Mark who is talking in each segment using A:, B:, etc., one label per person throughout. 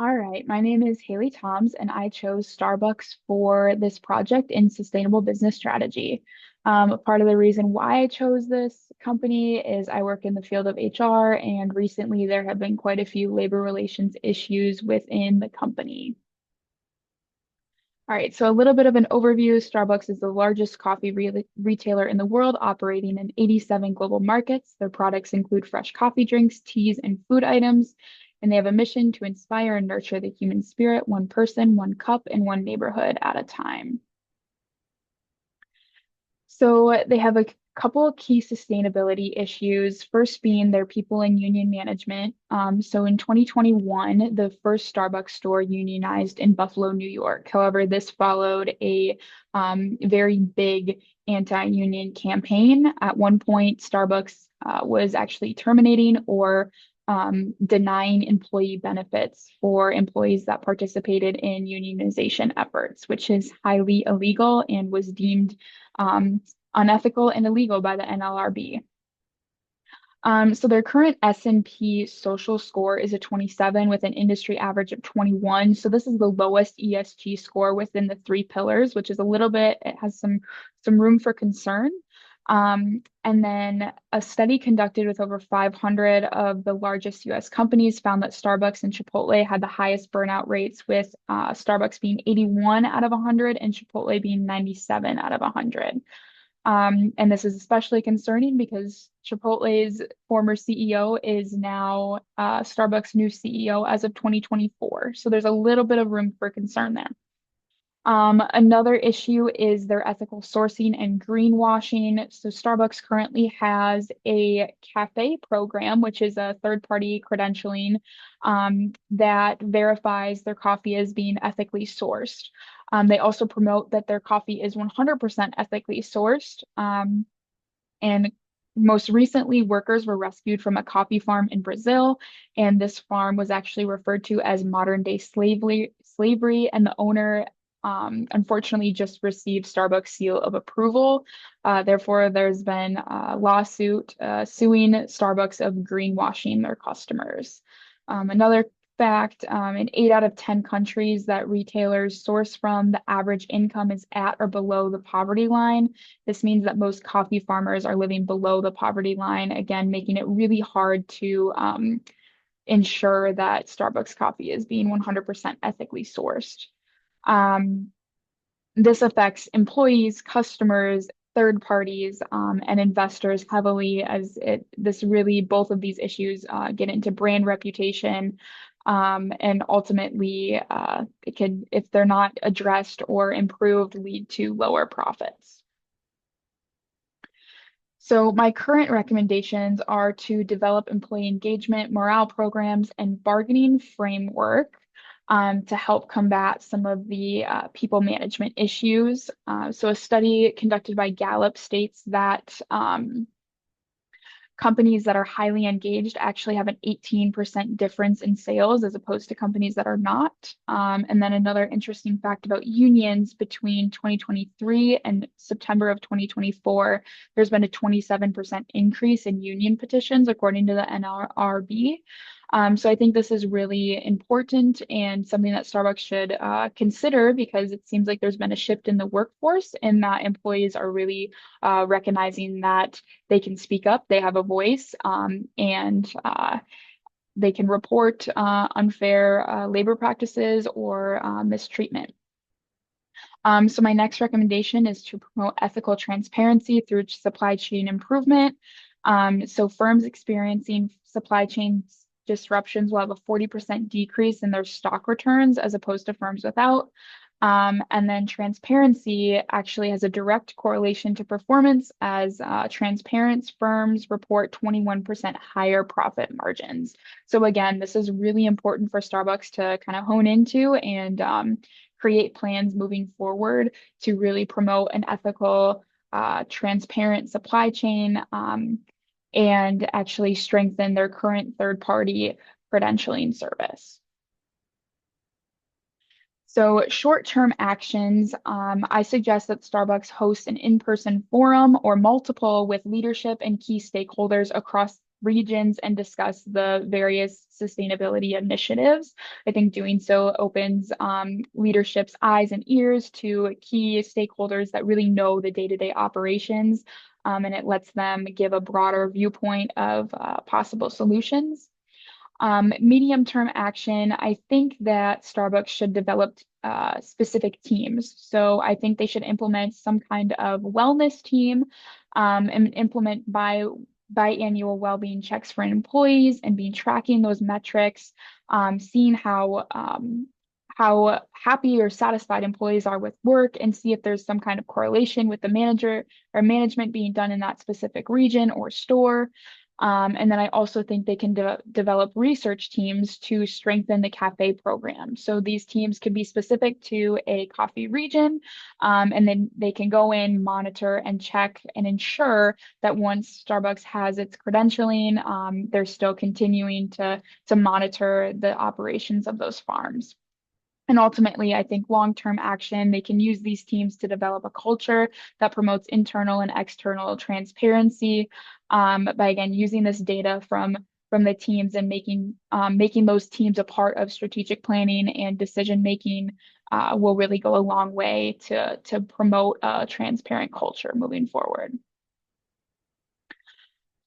A: All right, my name is Haley Thams, and I chose Starbucks for this project in sustainable business strategy. Part of the reason why I chose this company is I work in the field of HR, and recently there have been quite a few labor relations issues within the company. All right, so a little bit of an overview. Starbucks is the largest coffee retailer in the world, operating in 87 global markets. Their products include fresh coffee drinks, teas, and food items, and they have a mission to inspire and nurture the human spirit, one person, one cup, and one neighborhood at a time. So they have a couple of key sustainability issues. First being their people and union management. So in 2021, the first Starbucks store unionized in Buffalo, New York. However, this followed a very big anti-union campaign. At one point, Starbucks was actually terminating or denying employee benefits for employees that participated in unionization efforts, which is highly illegal and was deemed unethical and illegal by the NLRB. So their current S&P social score is a 27 with an industry average of 21. So this is the lowest ESG score within the three pillars, which is a little bit, it has some room for concern. And then a study conducted with over 500 of the largest US companies found that Starbucks and Chipotle had the highest burnout rates, with Starbucks being 81 out of 100 and Chipotle being 97 out of 100. And this is especially concerning because Chipotle's former CEO is now Starbucks' new CEO as of 2024. So there's a little bit of room for concern there. Another issue is their ethical sourcing and greenwashing. So Starbucks currently has a cafe program, which is a third-party credentialing that verifies their coffee as being ethically sourced. They also promote that their coffee is 100% ethically sourced. And most recently, workers were rescued from a coffee farm in Brazil, and this farm was actually referred to as modern day slavery, and the owner unfortunately just received Starbucks seal of approval. Therefore, there's been a lawsuit suing Starbucks of greenwashing their customers. Another fact, in 8 out of 10 countries that retailers source from, the average income is at or below the poverty line. This means that most coffee farmers are living below the poverty line, again, making it really hard to ensure that Starbucks coffee is being 100% ethically sourced. Um, this affects employees, customers, third parties, and investors heavily, as this really, both of these issues get into brand reputation, and ultimately it could, if they're not addressed or improved, lead to lower profits. So my current recommendations are to develop employee engagement, morale programs, and bargaining framework to help combat some of the people management issues. So a study conducted by Gallup states that companies that are highly engaged actually have an 18% difference in sales as opposed to companies that are not. And then another interesting fact about unions: between 2023 and September of 2024, there's been a 27% increase in union petitions, according to the NLRB. So I think this is really important and something that Starbucks should consider, because it seems like there's been a shift in the workforce and that employees are really recognizing that they can speak up, they have a voice, and they can report unfair labor practices or mistreatment. So my next recommendation is to promote ethical transparency through supply chain improvement. So firms experiencing supply chain disruptions will have a 40% decrease in their stock returns as opposed to firms without. And then transparency actually has a direct correlation to performance, as transparent firms report 21% higher profit margins. So again, this is really important for Starbucks to kind of hone into and create plans moving forward to really promote an ethical, transparent supply chain, and actually strengthen their current third-party credentialing service. So short-term actions, I suggest that Starbucks host an in-person forum or multiple with leadership and key stakeholders across regions and discuss the various sustainability initiatives. I think doing so opens leadership's eyes and ears to key stakeholders that really know the day-to-day operations, and it lets them give a broader viewpoint of possible solutions. Medium-term action, I think that Starbucks should develop specific teams. So I think they should implement some kind of wellness team, and implement biannual well-being checks for employees and be tracking those metrics, seeing how happy or satisfied employees are with work, and see if there's some kind of correlation with the manager or management being done in that specific region or store. And then I also think they can develop research teams to strengthen the cafe program. So these teams could be specific to a coffee region, and then they can go in, monitor, and check and ensure that once Starbucks has its credentialing, they're still continuing to monitor the operations of those farms. And ultimately, I think long-term action, they can use these teams to develop a culture that promotes internal and external transparency, by again using this data from the teams and making those teams a part of strategic planning and decision making, will really go a long way to promote a transparent culture moving forward.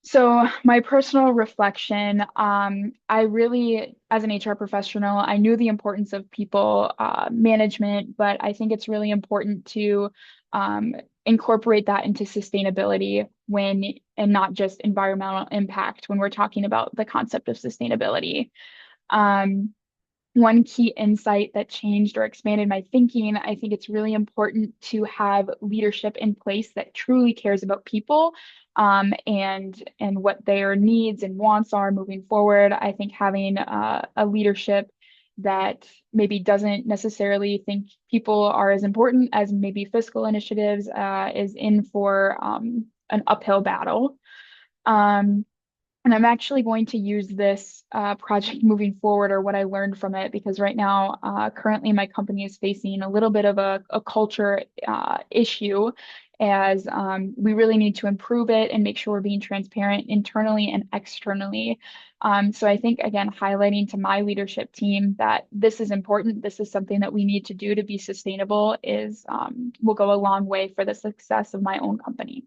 A: So my personal reflection, I really, as an HR professional, I knew the importance of people management, but I think it's really important to um, incorporate that into sustainability and not just environmental impact when we're talking about the concept of sustainability. Um, One key insight that changed or expanded my thinking, I think it's really important to have leadership in place that truly cares about people, and what their needs and wants are moving forward. I think having a leadership that maybe doesn't necessarily think people are as important as maybe fiscal initiatives is in for an uphill battle. Um, and I'm actually going to use this project moving forward, or what I learned from it, because right now, currently my company is facing a little bit of a culture issue, as we really need to improve it and make sure we're being transparent internally and externally. So I think, again, highlighting to my leadership team that this is important, this is something that we need to do to be sustainable, is will go a long way for the success of my own company.